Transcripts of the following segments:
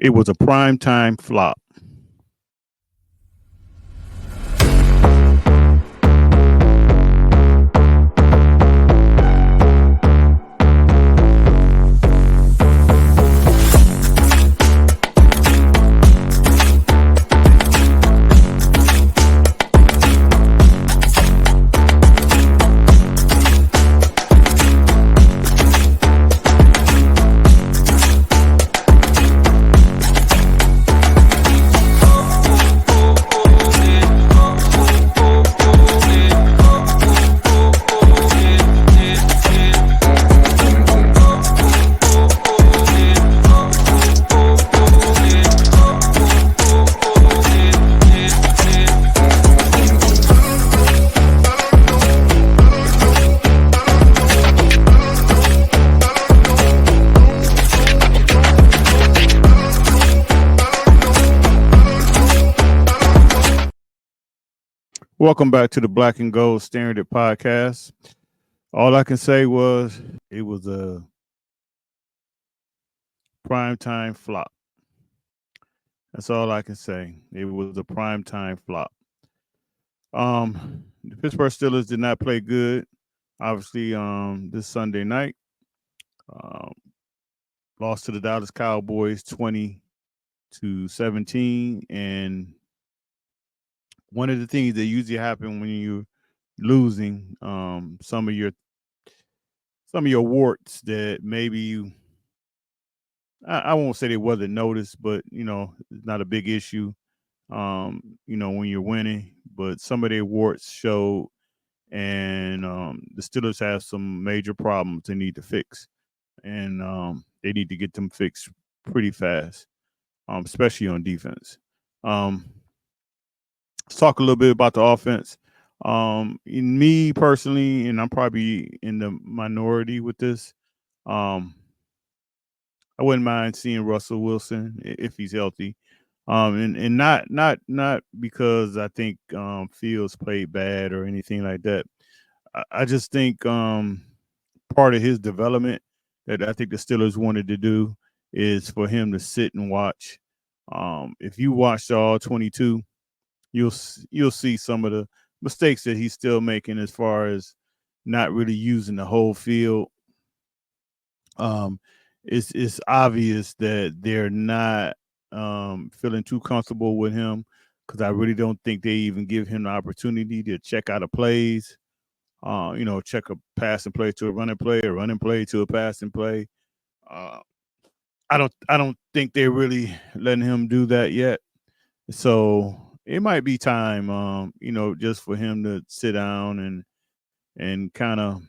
It was a primetime flop. Welcome back to the Black and Gold Standard podcast. All I can say was it was a primetime flop. That's all I can say. It was a primetime flop. The Pittsburgh Steelers did not play good. Obviously, this Sunday night, um, lost to the Dallas Cowboys 20-17, and one of the things that usually happen when you're losing, some of your warts that maybe I won't say they wasn't noticed, but it's not a big issue. When you're winning, but some of their warts showed, and the Steelers have some major problems they need to fix, and they need to get them fixed pretty fast, especially on defense. Let's talk a little bit about the offense. In me personally, and I'm probably in the minority with this. Um, I wouldn't mind seeing Russell Wilson if he's healthy, and not because I think Fields played bad or anything like that. I just think part of his development that I think the Steelers wanted to do is for him to sit and watch. If you watched all 22, you'll see some of the mistakes that he's still making as far as not really using the whole field. Um, it's obvious that they're not feeling too comfortable with him because I really don't think they even give him the opportunity to check out the plays. Check a passing play to a running play, a running play to a passing play. Uh, I don't think they're really letting him do that yet. So it might be time, just for him to sit down and kind of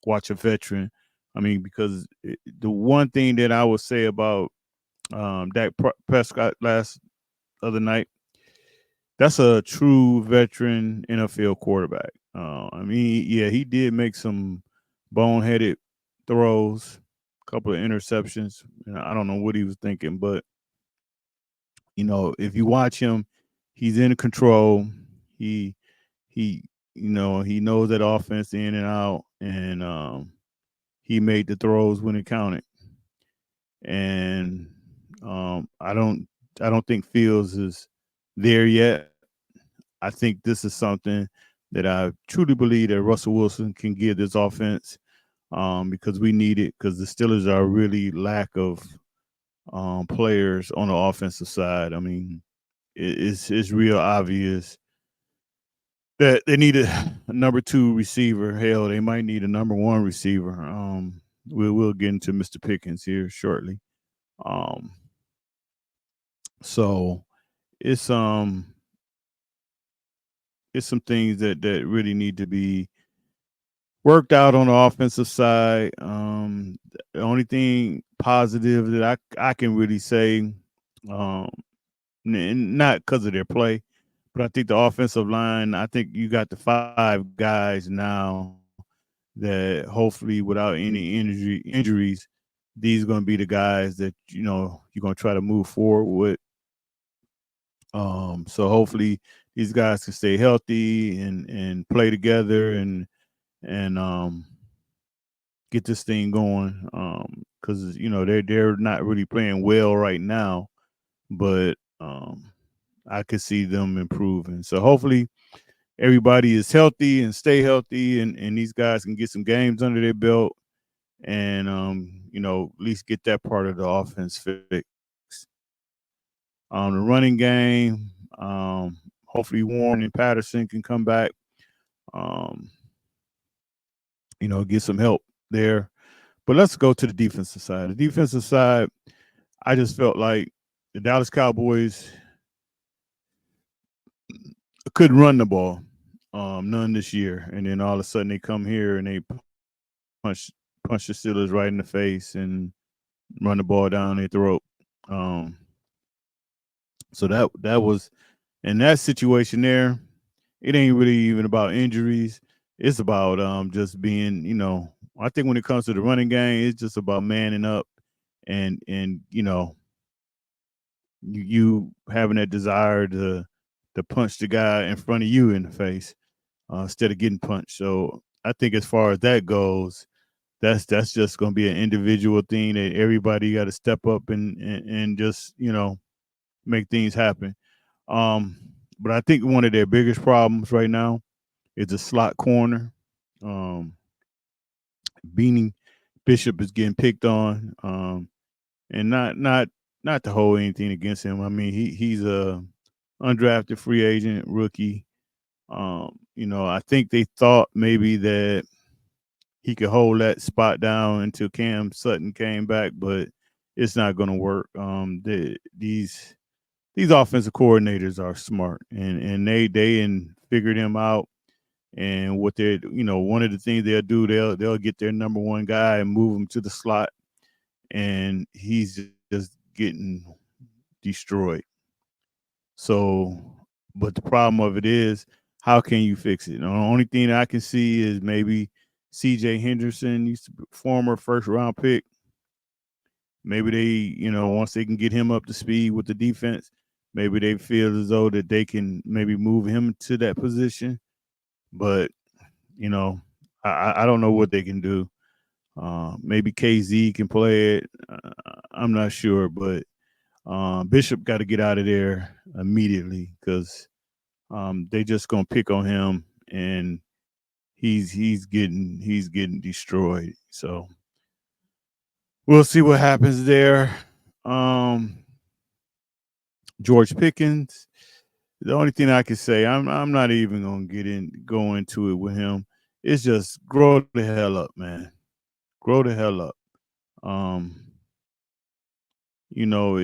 watch a veteran. I mean, because the one thing that I would say about Dak Prescott last other night, that's a true veteran NFL quarterback. I mean, yeah, he did make some boneheaded throws, a couple of interceptions. I don't know what he was thinking, but if you watch him, he's in control. He he he knows that offense in and out, and he made the throws when it counted. And I don't think Fields is there yet. I think this is something that I truly believe that Russell Wilson can give this offense, because we need it, because the Steelers are really lack of players on the offensive side. I mean, it's real obvious that they need a number two receiver. Hell, they might need a number one receiver. We'll get into Mr. Pickens here shortly. Um, so it's it's some things that really need to be worked out on the offensive side. The only thing positive that I can really say, um, not because of their play, but I think the offensive line. I think you got the five guys now that hopefully without any injuries, these are going to be the guys that you're going to try to move forward with. So hopefully these guys can stay healthy and play together and get this thing going. Because they're not really playing well right now. but I could see them improving. So hopefully everybody is healthy and stay healthy, and these guys can get some games under their belt, and at least get that part of the offense fixed. The running game, hopefully Warren and Patterson can come back. Um, get some help there. But let's go to the defensive side. The defensive side, I just felt like the Dallas Cowboys couldn't run the ball, none this year. And then all of a sudden they come here and they punch punch the Steelers right in the face and run the ball down their throat. Um, so that was in that situation there. It ain't really even about injuries. It's about just being, I think when it comes to the running game, it's just about manning up and you having that desire to punch the guy in front of you in the face instead of getting punched. So I think as far as that goes, that's just going to be an individual thing that everybody got to step up and just make things happen. Um, but I think one of their biggest problems right now is the slot corner. Um, Beanie Bishop is getting picked on, and not to hold anything against him. I mean, he's a undrafted free agent rookie. I think they thought maybe that he could hold that spot down until Cam Sutton came back, but it's not going to work. These offensive coordinators are smart, and they figured him out. And what they're, one of the things they'll do, they'll get their number one guy and move him to the slot, and he's just getting destroyed. So, but the problem of it is, how can you fix it? The only thing I can see is maybe C.J. Henderson, used to be former first round pick. Maybe they, once they can get him up to speed with the defense, maybe they feel as though that they can maybe move him to that position. But you know, I don't know what they can do. Maybe KZ can play it. I'm not sure, but Bishop got to get out of there immediately because they just gonna pick on him, and he's getting destroyed. So we'll see what happens there. Um, George Pickens. The only thing I can say, I'm not even gonna go into it with him. It's just grow the hell up, man. Grow the hell up. Um, you know,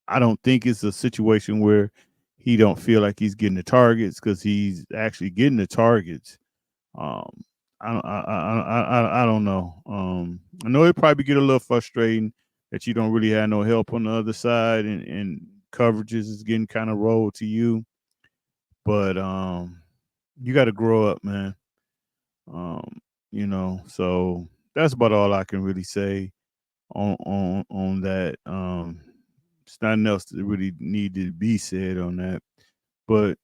I don't think it's a situation where he don't feel like he's getting the targets because he's actually getting the targets. Um, I don't know. I know it probably get a little frustrating that you don't really have no help on the other side, and coverages is getting kind of rolled to you. But you got to grow up, man. Um, so that's about all I can really say on that. It's nothing else that really need to be said on that. But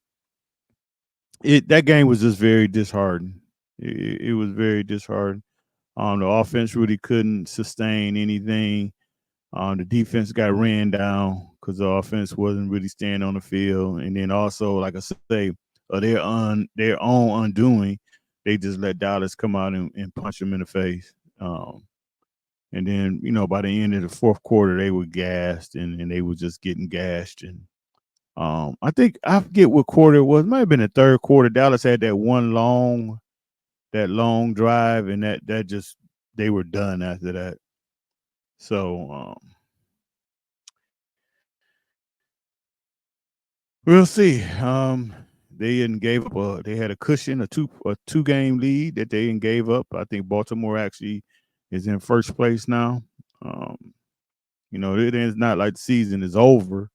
that game was just very disheartening. It was very disheartening. The offense really couldn't sustain anything. The defense got ran down because the offense wasn't really staying on the field. And then also, like I say, their own undoing, they just let Dallas come out and punch them in the face. And then, by the end of the fourth quarter, they were gassed and they were just getting gashed. And I think I forget what quarter it was. It might have been the third quarter. Dallas had that long drive, and that just they were done after that. So we'll see. They didn't gave up. They had a cushion, a two game lead that they didn't gave up. I think Baltimore actually is in first place now. Um, it is not like the season is over,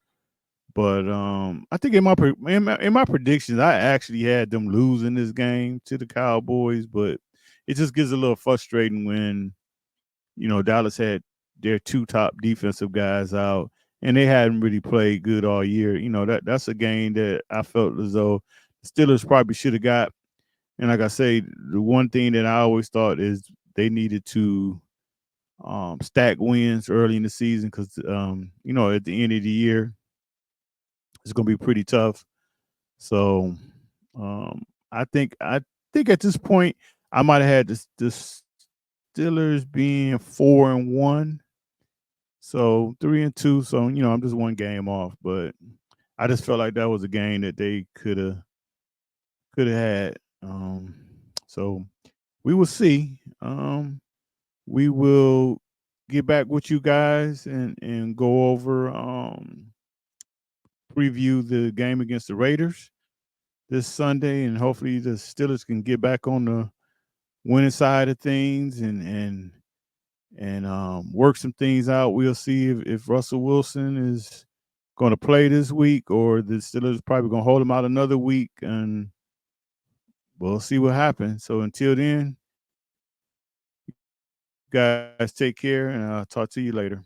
but I think in my predictions, I actually had them losing this game to the Cowboys, but it just gets a little frustrating when Dallas had their two top defensive guys out, and they hadn't really played good all year. That's a game that I felt as though the Steelers probably should have got. And like I say, the one thing that I always thought is they needed to stack wins early in the season because at the end of the year it's going to be pretty tough. So um, I think at this point I might have had the Steelers being 4-1, so 3-2. So I'm just one game off, but I just felt like that was a game that they could have had. So we will see. We will get back with you guys and go over preview the game against the Raiders this Sunday, and hopefully the Steelers can get back on the winning side of things and work some things out. We'll see if Russell Wilson is going to play this week or the Steelers probably going to hold him out another week, and we'll see what happens. So until then, guys, take care, and I'll talk to you later.